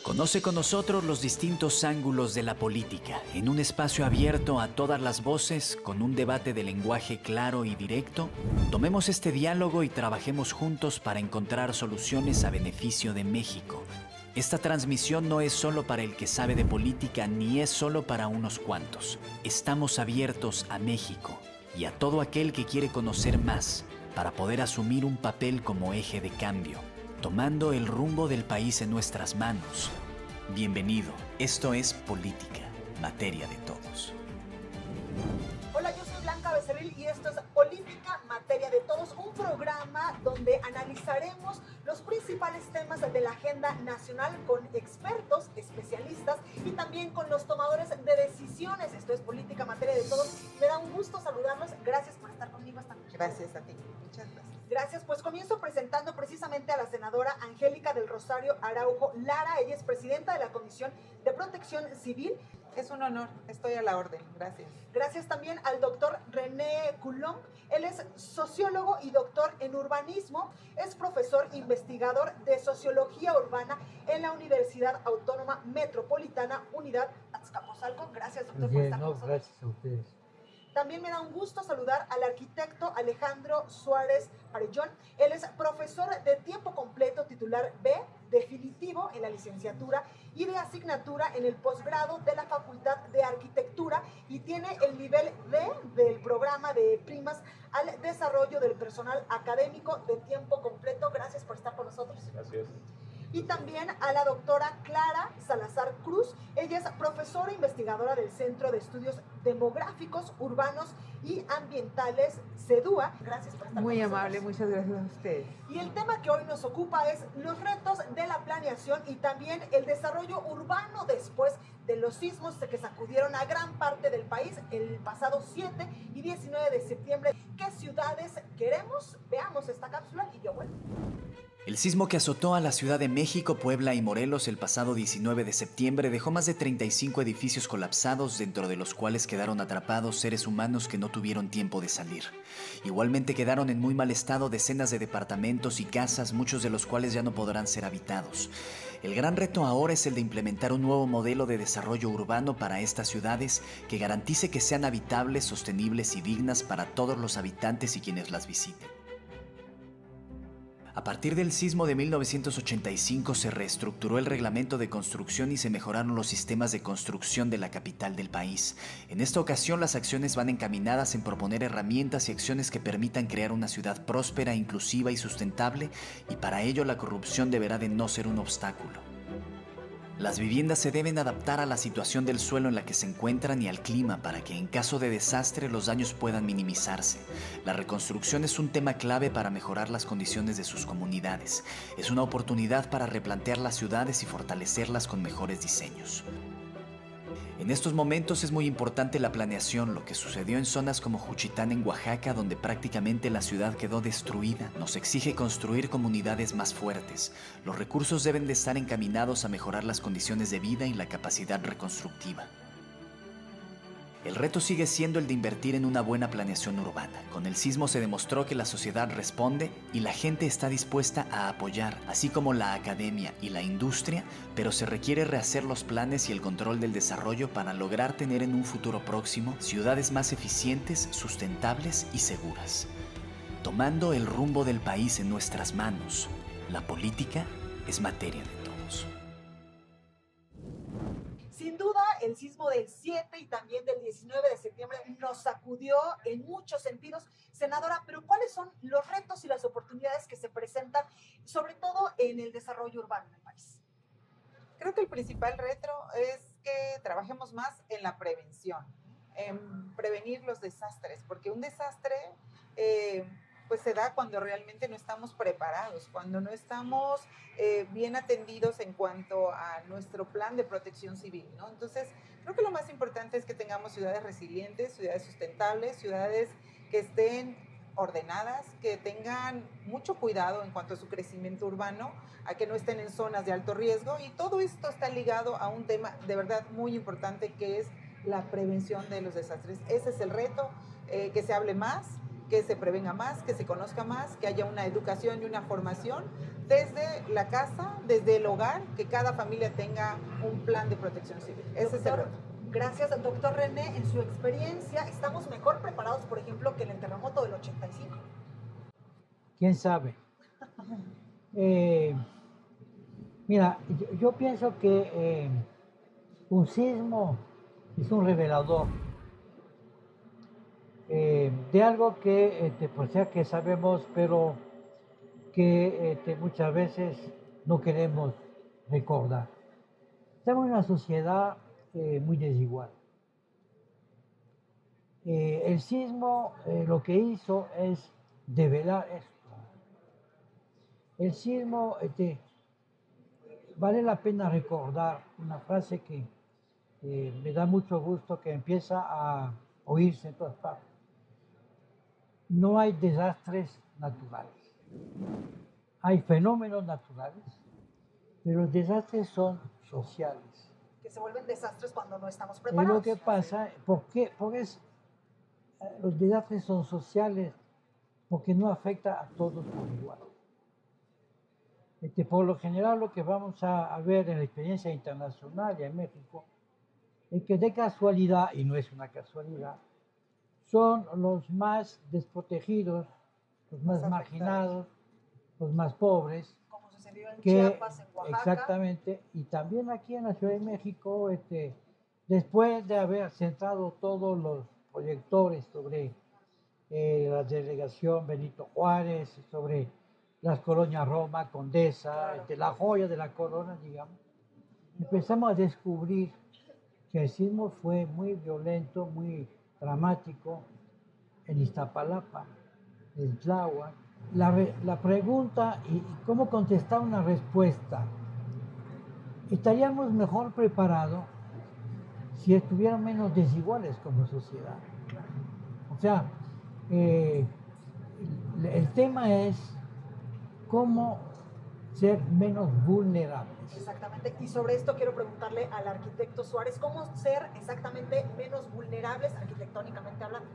Conoce con nosotros los distintos ángulos de la política, en un espacio abierto a todas las voces, con un debate de lenguaje claro y directo. Tomemos este diálogo y trabajemos juntos para encontrar soluciones a beneficio de México. Esta transmisión no es solo para el que sabe de política ni es solo para unos cuantos. Estamos abiertos a México y a todo aquel que quiere conocer más para poder asumir un papel como eje de cambio, tomando el rumbo del país en nuestras manos. Bienvenido, esto es Política, materia de todos. Hola, yo soy Blanca Becerril y esto es Política, materia de todos, un programa donde analizaremos los principales temas de la agenda nacional con expertos, especialistas y también con los tomadores de decisiones. Esto es Política, materia de todos. Me da un gusto saludarlos. Gracias por estar conmigo esta noche. Gracias a ti. Muchas gracias. Gracias, pues comienzo presentando precisamente a la senadora Angélica del Rosario Araujo Lara. Ella es presidenta de la Comisión de Protección Civil. Es un honor, estoy a la orden, gracias. Gracias también al doctor René Coulomb. Él es sociólogo y doctor en urbanismo. Es profesor investigador de sociología urbana en la Universidad Autónoma Metropolitana, Unidad Azcapotzalco. Gracias, doctor, por estar con nosotros. Gracias a ustedes. También me da un gusto saludar al arquitecto Alejandro Suárez Parellón. Él es profesor de tiempo completo, titular B, definitivo en la licenciatura y de asignatura en el posgrado de la Facultad de Arquitectura y tiene el nivel D del programa de primas al desarrollo del personal académico de tiempo completo. Gracias por estar con nosotros. Gracias. Y también a la doctora Clara Salazar Cruz. Ella es profesora investigadora del Centro de Estudios Demográficos, Urbanos y Ambientales, CEDUA. Gracias por estar con nosotros. Muy amable, muchas gracias a ustedes. Y el tema que hoy nos ocupa es los retos de la planeación y también el desarrollo urbano después de los sismos que sacudieron a gran parte del país el pasado 7 y 19 de septiembre. ¿Qué ciudades queremos? Veamos esta cápsula y yo vuelvo. El sismo que azotó a la Ciudad de México, Puebla y Morelos el pasado 19 de septiembre dejó más de 35 edificios colapsados, dentro de los cuales quedaron atrapados seres humanos que no tuvieron tiempo de salir. Igualmente quedaron en muy mal estado decenas de departamentos y casas, muchos de los cuales ya no podrán ser habitados. El gran reto ahora es el de implementar un nuevo modelo de desarrollo urbano para estas ciudades que garantice que sean habitables, sostenibles y dignas para todos los habitantes y quienes las visiten. A partir del sismo de 1985 se reestructuró el reglamento de construcción y se mejoraron los sistemas de construcción de la capital del país. En esta ocasión las acciones van encaminadas en proponer herramientas y acciones que permitan crear una ciudad próspera, inclusiva y sustentable, y para ello la corrupción deberá de no ser un obstáculo. Las viviendas se deben adaptar a la situación del suelo en la que se encuentran y al clima para que en caso de desastre los daños puedan minimizarse. La reconstrucción es un tema clave para mejorar las condiciones de sus comunidades. Es una oportunidad para replantear las ciudades y fortalecerlas con mejores diseños. En estos momentos es muy importante la planeación. Lo que sucedió en zonas como Juchitán en Oaxaca, donde prácticamente la ciudad quedó destruida, nos exige construir comunidades más fuertes. Los recursos deben de estar encaminados a mejorar las condiciones de vida y la capacidad reconstructiva. El reto sigue siendo el de invertir en una buena planeación urbana. Con el sismo se demostró que la sociedad responde y la gente está dispuesta a apoyar, así como la academia y la industria, pero se requiere rehacer los planes y el control del desarrollo para lograr tener en un futuro próximo ciudades más eficientes, sustentables y seguras. Tomando el rumbo del país en nuestras manos, la política es materia de todos. Sin duda, el sismo del 7 y también del 19 de septiembre nos sacudió en muchos sentidos. Senadora, pero ¿cuáles son los retos y las oportunidades que se presentan, sobre todo en el desarrollo urbano del país? Creo que el principal reto es que trabajemos más en la prevención, en prevenir los desastres, porque un desastre pues se da cuando realmente no estamos preparados, cuando no estamos bien atendidos en cuanto a nuestro plan de protección civil, ¿no? Entonces, creo que lo más importante es que tengamos ciudades resilientes, ciudades sustentables, ciudades que estén ordenadas, que tengan mucho cuidado en cuanto a su crecimiento urbano, a que no estén en zonas de alto riesgo, y todo esto está ligado a un tema de verdad muy importante que es la prevención de los desastres. Ese es el reto, que se hable más, que se prevenga más, que se conozca más, que haya una educación y una formación desde la casa, desde el hogar, que cada familia tenga un plan de protección civil. Ese es el reto. Gracias, doctor René. En su experiencia, ¿estamos mejor preparados, por ejemplo, que en el terremoto del 85? ¿Quién sabe? Mira, yo pienso que un sismo es un revelador de algo que, pues ya que sabemos, pero que muchas veces no queremos recordar. Estamos en una sociedad muy desigual. El sismo lo que hizo es develar esto. El sismo, vale la pena recordar una frase que me da mucho gusto, que empieza a oírse en todas partes. No hay desastres naturales. Hay fenómenos naturales, pero los desastres son sociales. Que se vuelven desastres cuando no estamos Es preparados. lo que pasa, porque los desastres son sociales, porque no afecta a todos por igual. Por lo general, lo que vamos a ver en la experiencia internacional y en México es que de casualidad, y no es una casualidad, son los más desprotegidos, los más marginados, los más pobres. Como sucedió en que, Chiapas, en Oaxaca. Exactamente, y también aquí en la Ciudad de México, después de haber centrado todos los proyectores sobre la delegación Benito Juárez, sobre las colonias Roma, Condesa, Claro. La joya de la corona, digamos, empezamos a descubrir que el sismo fue muy violento, muy dramático en Iztapalapa, en Tláhuac. La pregunta y cómo contestar una respuesta. Estaríamos mejor preparados si estuvieran menos desiguales como sociedad. O sea, el tema es cómo ser menos vulnerables. Exactamente. Y sobre esto quiero preguntarle al arquitecto Suárez, ¿cómo ser exactamente menos vulnerables arquitectónicamente hablando?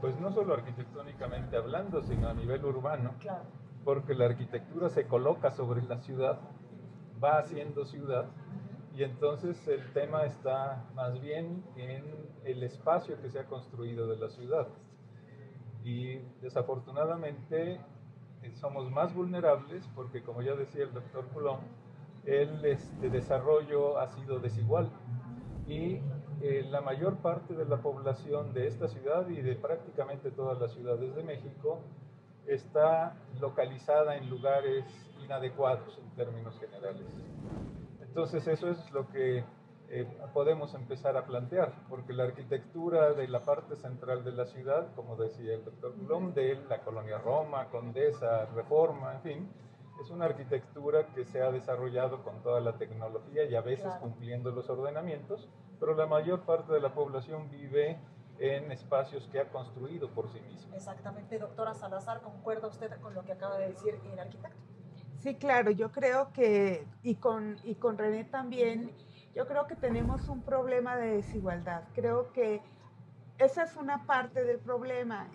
Pues no solo arquitectónicamente hablando, sino a nivel urbano, Claro. porque la arquitectura se coloca sobre la ciudad, va haciendo ciudad, y entonces el tema está más bien en el espacio que se ha construido de la ciudad. Y desafortunadamente somos más vulnerables porque, como ya decía el doctor Coulomb, el desarrollo ha sido desigual y la mayor parte de la población de esta ciudad y de prácticamente todas las ciudades de México está localizada en lugares inadecuados en términos generales. Entonces eso es lo que podemos empezar a plantear, porque la arquitectura de la parte central de la ciudad, como decía el doctor Coulomb, de la colonia Roma, Condesa, Reforma, en fin, es una arquitectura que se ha desarrollado con toda la tecnología y a veces Claro. cumpliendo los ordenamientos, pero la mayor parte de la población vive en espacios que ha construido por sí misma. Exactamente, doctora Salazar, ¿concuerda usted con lo que acaba de decir el arquitecto? Sí, claro, yo creo que, y con René también, yo creo que tenemos un problema de desigualdad. Creo que esa es una parte del problema.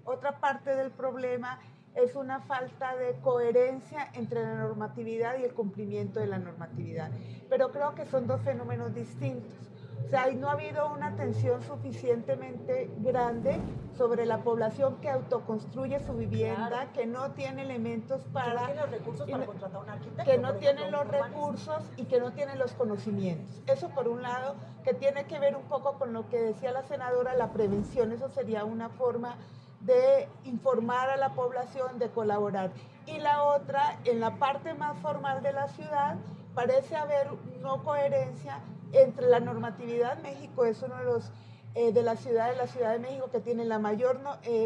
Otra parte del problema es una falta de coherencia entre la normatividad y el cumplimiento de la normatividad. Pero creo que son dos fenómenos distintos. O sea, no ha habido una atención suficientemente grande sobre la población que autoconstruye su vivienda, Claro. que no tiene elementos Que para... no tiene los recursos para contratar a un arquitecto. que no por tienen ejemplo, los un urbanista. recursos y que no tienen los conocimientos. Eso por un lado, que tiene que ver un poco con lo que decía la senadora, la prevención. Eso sería una forma de informar a la población, de colaborar. Y la otra, en la parte más formal de la ciudad, parece haber no coherencia entre la normatividad. México es uno de los de la Ciudad de México que tiene la mayor,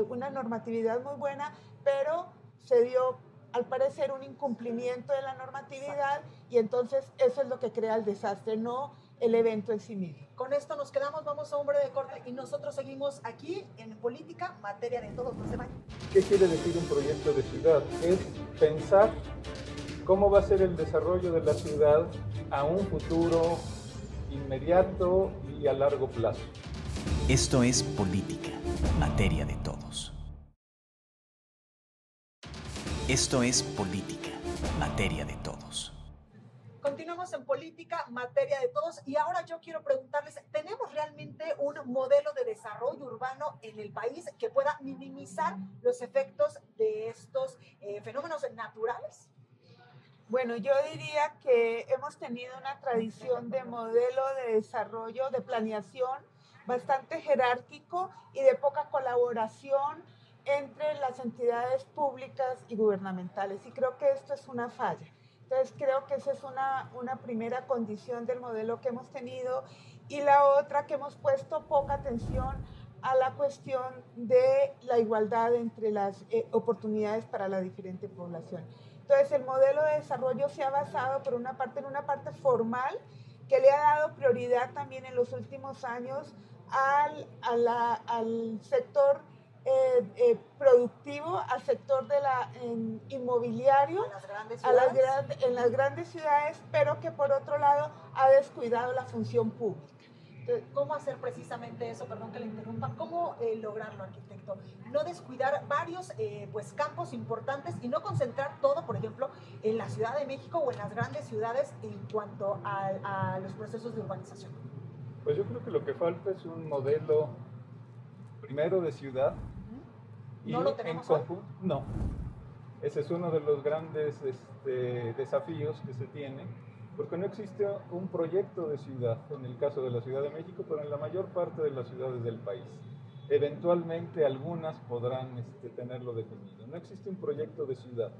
una normatividad muy buena, pero se dio al parecer un incumplimiento de la normatividad. Exacto. Y entonces eso es lo que crea el desastre, no el evento en sí mismo. Con esto nos quedamos, vamos a un breve corte y nosotros seguimos aquí en Política, materia de todos, no se vayan. ¿Qué quiere decir un proyecto de ciudad? Es pensar cómo va a ser el desarrollo de la ciudad a un futuro inmediato y a largo plazo. Esto es Política, materia de todos. Esto es Política, materia de todos. Continuamos en Política, materia de todos, y ahora yo quiero preguntarles, ¿tenemos realmente un modelo de desarrollo urbano en el país que pueda minimizar los efectos de estos fenómenos naturales? Bueno, yo diría que hemos tenido una tradición de modelo de desarrollo, de planeación bastante jerárquico y de poca colaboración entre las entidades públicas y gubernamentales. Y creo que esto es una falla. Entonces creo que esa es una primera condición del modelo que hemos tenido. Y la otra, que hemos puesto poca atención a la cuestión de la igualdad entre las oportunidades para la diferente población. Entonces, el modelo de desarrollo se ha basado, por una parte, en una parte formal, que le ha dado prioridad también en los últimos años al sector productivo, al sector de inmobiliario, en las grandes ciudades, pero que por otro lado ha descuidado la función pública. ¿Cómo hacer precisamente eso? Perdón que le interrumpa. ¿Cómo lograrlo, arquitecto? No descuidar varios pues, campos importantes y no concentrar todo, por ejemplo, en la Ciudad de México o en las grandes ciudades en cuanto a los procesos de urbanización. Pues yo creo que lo que falta es un modelo primero de ciudad. Y ¿No lo tenemos en conjunto, no. Ese es uno de los grandes desafíos que se tiene, porque no existe un proyecto de ciudad, en el caso de la Ciudad de México, pero en la mayor parte de las ciudades del país. Eventualmente algunas podrán tenerlo definido. No existe un proyecto de ciudad.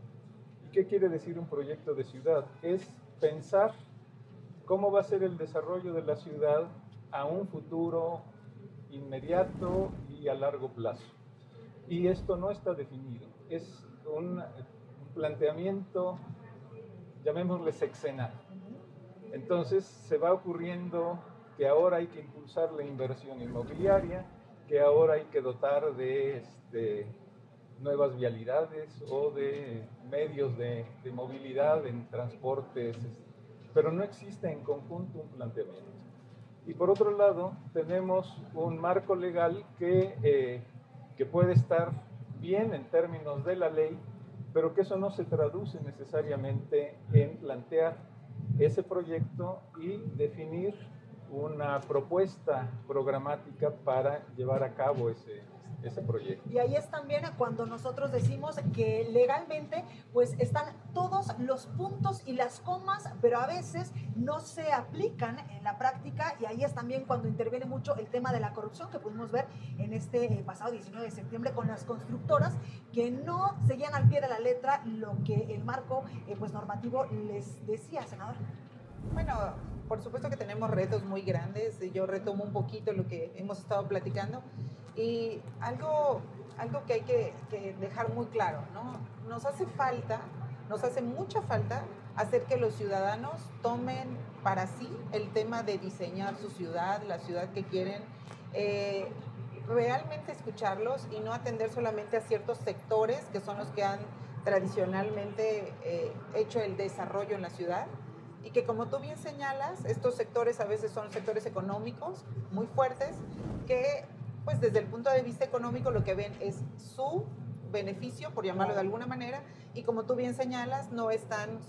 ¿Y qué quiere decir un proyecto de ciudad? Es pensar cómo va a ser el desarrollo de la ciudad a un futuro inmediato y a largo plazo. Y esto no está definido. Es un planteamiento, llamémosle sexenal. Entonces se va ocurriendo que ahora hay que impulsar la inversión inmobiliaria, que ahora hay que dotar de nuevas vialidades o de medios de movilidad en transportes, pero no existe en conjunto un planteamiento. Y por otro lado, tenemos un marco legal que puede estar bien en términos de la ley, pero que eso no se traduce necesariamente en plantear ese proyecto y definir una propuesta programática para llevar a cabo ese proyecto. Y ahí es también cuando nosotros decimos que legalmente pues están todos los puntos y las comas, pero a veces no se aplican en la práctica, y ahí es también cuando interviene mucho el tema de la corrupción que pudimos ver en este pasado 19 de septiembre con las constructoras que no seguían al pie de la letra lo que el marco pues normativo les decía, senador. Bueno, por supuesto que tenemos retos muy grandes. Yo retomo un poquito lo que hemos estado platicando. Y algo que hay que dejar muy claro, ¿no? Nos hace mucha falta hacer que los ciudadanos tomen para sí el tema de diseñar su ciudad, la ciudad que quieren, realmente escucharlos y no atender solamente a ciertos sectores que son los que han tradicionalmente hecho el desarrollo en la ciudad. Y que, como tú bien señalas, estos sectores a veces son sectores económicos muy fuertes que, pues desde el punto de vista económico, lo que ven es su beneficio, por llamarlo de alguna manera, y como tú bien señalas, no están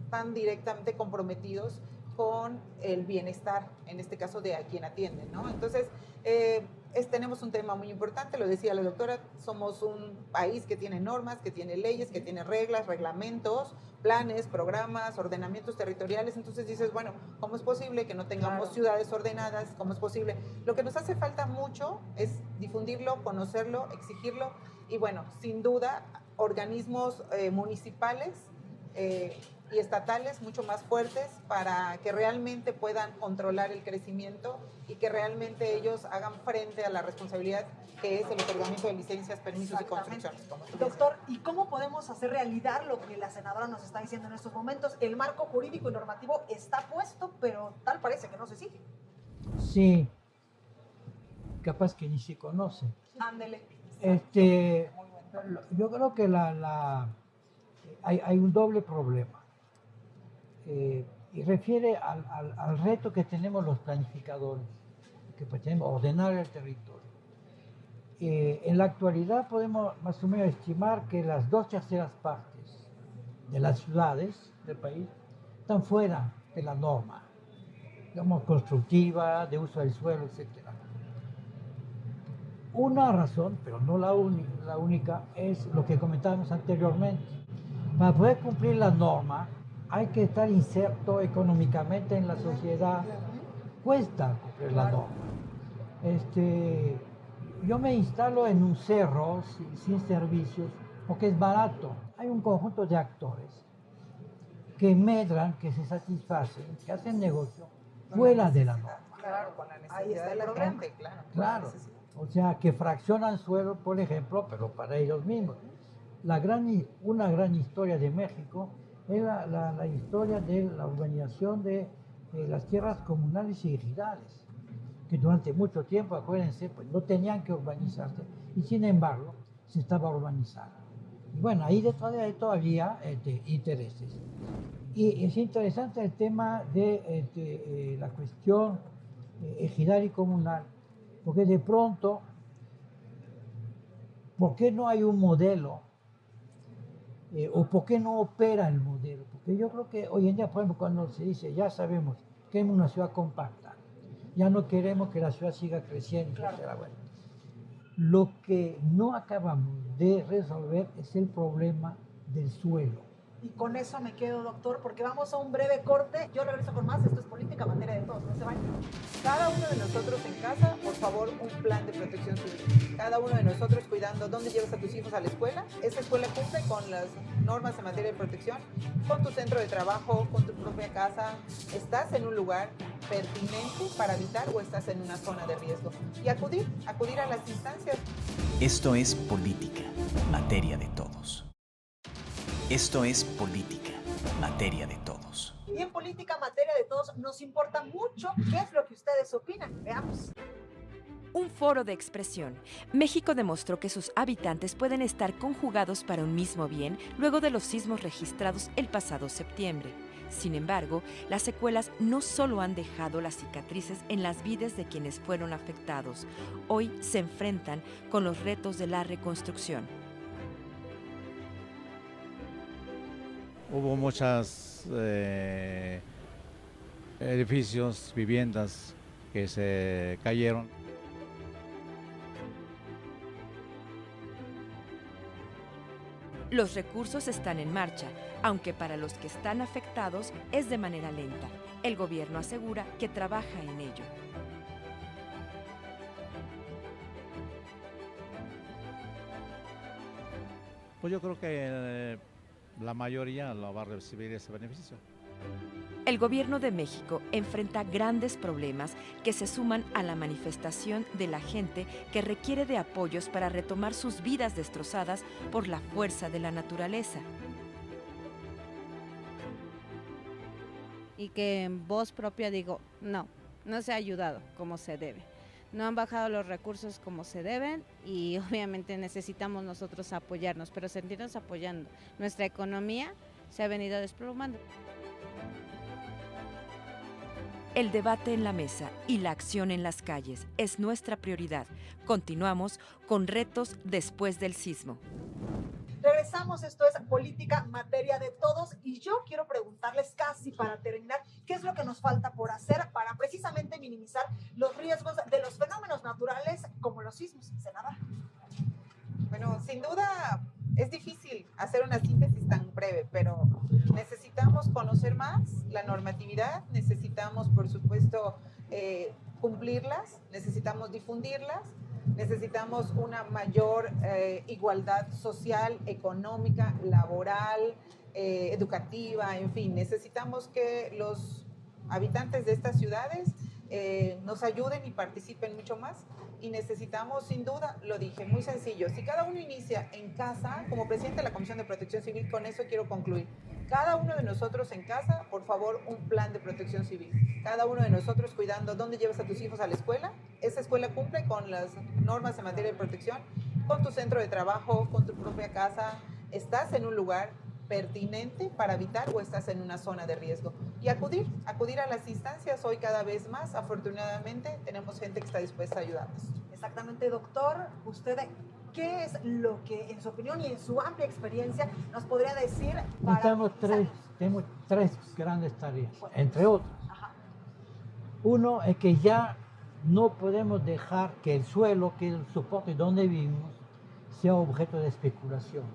tan directamente comprometidos con el bienestar, en este caso de a quien atienden, ¿no? Entonces, tenemos un tema muy importante, lo decía la doctora, somos un país que tiene normas, que tiene leyes, que tiene reglas, reglamentos, planes, programas, ordenamientos territoriales. Entonces dices, bueno, ¿cómo es posible que no tengamos ciudades ordenadas? ¿Cómo es posible? Lo que nos hace falta mucho es difundirlo, conocerlo, exigirlo, y bueno, sin duda, organismos municipales y estatales mucho más fuertes para que realmente puedan controlar el crecimiento y que realmente ellos hagan frente a la responsabilidad que es el otorgamiento de licencias, permisos y construcciones. Doctor, ¿y cómo podemos hacer realidad lo que la senadora nos está diciendo en estos momentos? El marco jurídico y normativo está puesto, pero tal parece que no se sigue. Sí, capaz que ni se conoce. Ándele. Yo creo que hay un doble problema. Y refiere al reto que tenemos los planificadores, que pretendemos ordenar el territorio. en la actualidad podemos más o menos estimar que las 2/3 partes de las ciudades del país están fuera de la norma, digamos, constructiva, de uso del suelo, etc. Una razón, pero no la única, es lo que comentábamos anteriormente. Para poder cumplir la norma hay que estar inserto económicamente en la sociedad. Cuesta cumplir la norma. Yo me instalo en un cerro sin servicios porque es barato. Hay un conjunto de actores que medran, que se satisfacen, que hacen negocio fuera de la norma. Claro, con la Ahí necesidad está de el la problema. gente, claro. Claro, o sea, que fraccionan suelo, por ejemplo, pero para ellos mismos. Una gran historia de México es la historia de la urbanización de las tierras comunales y ejidales, que durante mucho tiempo, acuérdense, pues no tenían que urbanizarse y sin embargo se estaba urbanizando. Y bueno, ahí detrás de esto había intereses. Y es interesante el tema de la cuestión ejidal y comunal, porque de pronto, ¿por qué no hay un modelo? ¿O por qué no opera el modelo? Porque yo creo que hoy en día, por ejemplo, cuando se dice, ya sabemos que es una ciudad compacta, ya no queremos que la ciudad siga creciendo, Claro. etcétera. Bueno, lo que no acabamos de resolver es el problema del suelo. Y con eso me quedo, doctor, porque vamos a un breve corte. Yo regreso con más. Esto es Política, materia de todos. No se vayan. Cada uno de nosotros en casa, por favor, un plan de protección civil. Cada uno de nosotros cuidando dónde llevas a tus hijos a la escuela. Esa escuela cumple con las normas en materia de protección, con tu centro de trabajo, con tu propia casa. ¿Estás en un lugar pertinente para habitar o estás en una zona de riesgo? Y acudir a las instancias. Esto es Política, materia de todos. Esto es Política, materia de todos. Y en Política, materia de todos, nos importa mucho qué es lo que ustedes opinan. Veamos. Un foro de expresión. México demostró que sus habitantes pueden estar conjugados para un mismo bien luego de los sismos registrados el pasado septiembre. Sin embargo, las secuelas no solo han dejado las cicatrices en las vidas de quienes fueron afectados, hoy se enfrentan con los retos de la reconstrucción. Hubo muchos edificios, viviendas que se cayeron. Los recursos están en marcha, aunque para los que están afectados es de manera lenta. El gobierno asegura que trabaja en ello. Pues yo creo que la mayoría lo va a recibir ese beneficio. El gobierno de México enfrenta grandes problemas que se suman a la manifestación de la gente que requiere de apoyos para retomar sus vidas destrozadas por la fuerza de la naturaleza. Y que en voz propia digo, no se ha ayudado como se debe. No han bajado los recursos como se deben y obviamente necesitamos nosotros apoyarnos, pero sentirnos apoyando. Nuestra economía se ha venido desplomando. El debate en la mesa y la acción en las calles es nuestra prioridad. Continuamos con retos después del sismo. Regresamos, esto es Política, materia de todos, y yo quiero preguntarles casi para terminar, ¿qué es lo que nos falta por hacer para precisamente minimizar los riesgos de los fenómenos naturales como los sismos? Senadora. Bueno, sin duda es difícil hacer una síntesis tan breve, pero necesitamos conocer más la normatividad, necesitamos, por supuesto, cumplirlas, necesitamos difundirlas, necesitamos una mayor igualdad social, económica, laboral, educativa, en fin, necesitamos que los habitantes de estas ciudades nos ayuden y participen mucho más. Y necesitamos, sin duda, lo dije, muy sencillo, si cada uno inicia en casa, como presidente de la Comisión de Protección Civil, con eso quiero concluir. Cada uno de nosotros en casa, por favor, un plan de protección civil. Cada uno de nosotros cuidando dónde llevas a tus hijos a la escuela. Esa escuela cumple con las normas en materia de protección, con tu centro de trabajo, con tu propia casa. Estás en un lugar pertinente para habitar o estás en una zona de riesgo. Y acudir a las instancias. Hoy cada vez más, afortunadamente, tenemos gente que está dispuesta a ayudarnos. Exactamente, doctor. Usted, ¿qué es lo que, en su opinión y en su amplia experiencia, nos podría decir para tenemos tres grandes tareas, Bueno, entre otras. Ajá. Uno es que ya no podemos dejar que el suelo, que es el soporte donde vivimos, sea objeto de especulación.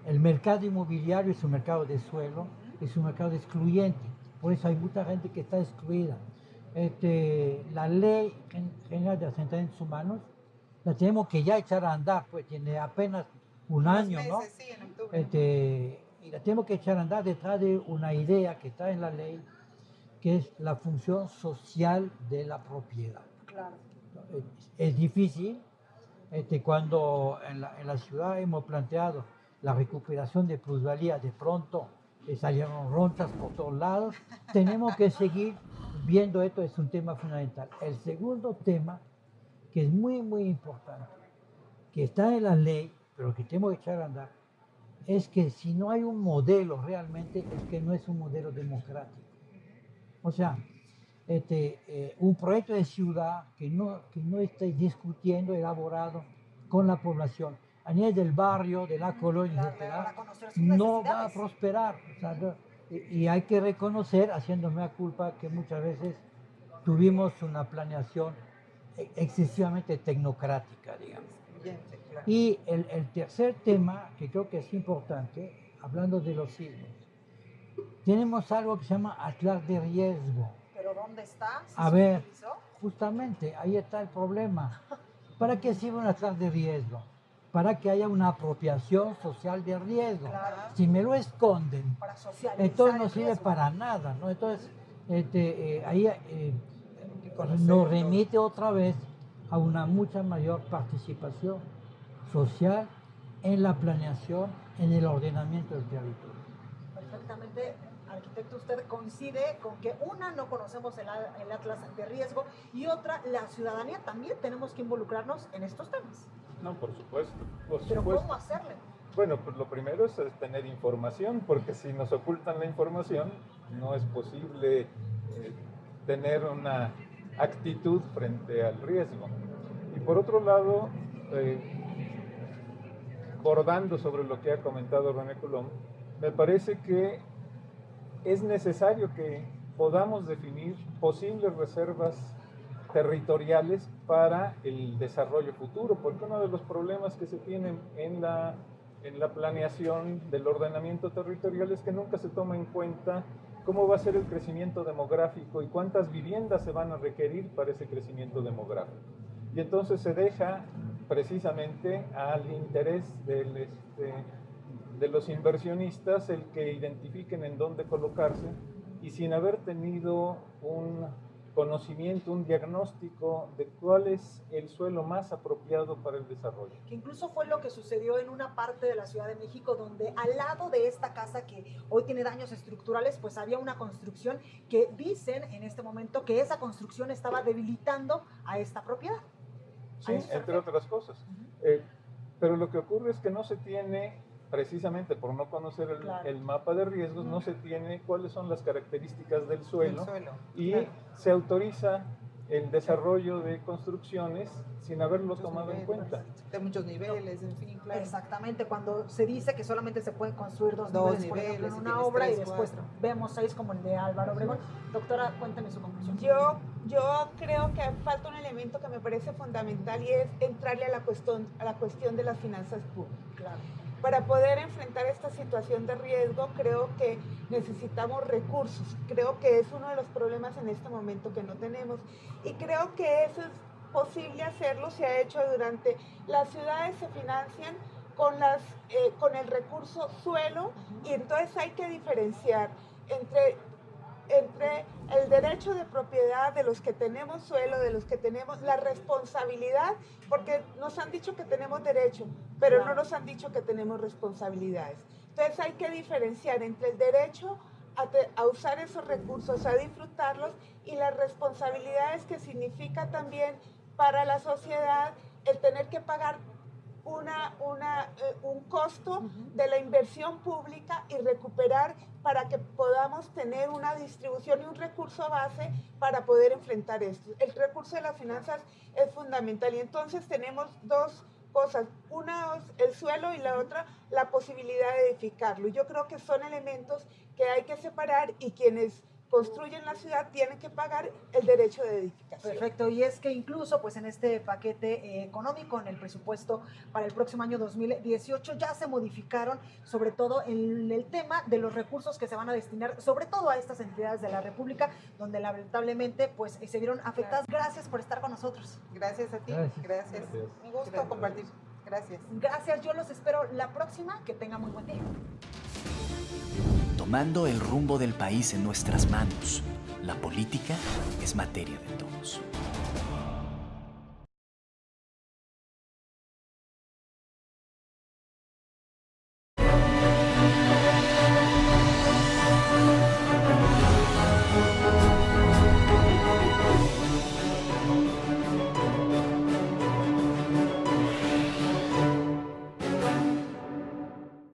El mercado inmobiliario es un mercado de suelo, es un mercado excluyente, por eso hay mucha gente que está excluida. La ley general de asentamientos humanos la tenemos que ya echar a andar, pues tiene apenas un año, meses, ¿no? Sí, en octubre. Y la tenemos que echar a andar detrás de una idea que está en la ley, que es la función social de la propiedad. Claro. Es difícil, cuando en la ciudad hemos planteado la recuperación de plusvalía, de pronto salieron ronchas por todos lados. Tenemos que seguir viendo esto, es un tema fundamental. El segundo tema, que es muy, muy importante, que está en la ley, pero que tenemos que echar a andar, es que si no hay un modelo realmente, es que no es un modelo democrático. O sea, un proyecto de ciudad que no esté discutiendo, elaborado con la población, a nivel del barrio, de la colonia, etcétera, no va a prosperar. O sea, y hay que reconocer, haciéndome a culpa, que muchas veces tuvimos una planeación excesivamente tecnocrática, digamos. Claro. Y el tercer tema, que creo que es importante, hablando de los sismos, tenemos algo que se llama atlas de riesgo. ¿Pero dónde está? ¿Sí A se ver, utilizó? justamente ahí está el problema. ¿Para qué sirve un atlas de riesgo? Para que haya una apropiación social de riesgo. Claro. Si me lo esconden, Para socializar entonces no el sirve riesgo. para nada, ¿no? Entonces, ahí conocerlo. nos remite otra vez a una mucha mayor participación social en la planeación, en el ordenamiento del territorio. Perfectamente, arquitecto, usted coincide con que una, no conocemos el atlas de riesgo, y otra, la ciudadanía también tenemos que involucrarnos en estos temas. No, por supuesto, por Pero supuesto. ¿cómo hacerle? Bueno, pues lo primero es tener información, porque si nos ocultan la información, no es posible tener una actitud frente al riesgo. Y por otro lado, bordando sobre lo que ha comentado René Colom, me parece que es necesario que podamos definir posibles reservas territoriales para el desarrollo futuro, porque uno de los problemas que se tienen en la planeación del ordenamiento territorial es que nunca se toma en cuenta cómo va a ser el crecimiento demográfico y cuántas viviendas se van a requerir para ese crecimiento demográfico. Y entonces se deja precisamente al interés de los inversionistas el que identifiquen en dónde colocarse, y sin haber tenido un conocimiento, un diagnóstico de cuál es el suelo más apropiado para el desarrollo. Que incluso fue lo que sucedió en una parte de la Ciudad de México, donde al lado de esta casa que hoy tiene daños estructurales, pues había una construcción que dicen en este momento que esa construcción estaba debilitando a esta propiedad. Sí, entre otras cosas. Pero lo que ocurre es que no se tiene, precisamente por no conocer el mapa de riesgos, no se tiene cuáles son las características del suelo, y se autoriza el desarrollo de construcciones sin haberlo tomado en cuenta. De muchos niveles, en fin, claro. Exactamente, cuando se dice que solamente se pueden construir dos niveles, por ejemplo, en si una tienes obra, tres, y después vemos 6 como el de Álvaro Obregón. Doctora, cuéntame su conclusión. Yo creo que falta un elemento que me parece fundamental, y es entrarle a la cuestión de las finanzas públicas. Claro. Para poder enfrentar esta situación de riesgo, creo que necesitamos recursos. Creo que es uno de los problemas en este momento que no tenemos. Y creo que eso es posible hacerlo, se ha hecho durante... Las ciudades se financian con el recurso suelo, y entonces hay que diferenciar entre el derecho de propiedad de los que tenemos suelo, de los que tenemos la responsabilidad, porque nos han dicho que tenemos derecho, pero no nos han dicho que tenemos responsabilidades. Entonces hay que diferenciar entre el derecho a usar esos recursos, a disfrutarlos, y las responsabilidades que significa también para la sociedad el tener que pagar un costo de la inversión pública y recuperar para que podamos tener una distribución y un recurso base para poder enfrentar esto. El recurso de las finanzas es fundamental y entonces tenemos dos cosas, una es el suelo y la otra la posibilidad de edificarlo. Yo creo que son elementos que hay que separar y quienes construyen la ciudad tienen que pagar el derecho de edificación. Perfecto, y es que incluso pues en este paquete económico, en el presupuesto para el próximo año 2018, ya se modificaron sobre todo en el tema de los recursos que se van a destinar sobre todo a estas entidades de la República, donde lamentablemente pues se vieron afectadas. Gracias por estar con nosotros. Gracias a ti, gracias. Un gusto compartir. Gracias. Gracias, yo los espero la próxima, que tengan muy buen día. Tomando el rumbo del país en nuestras manos, la política es materia de todos.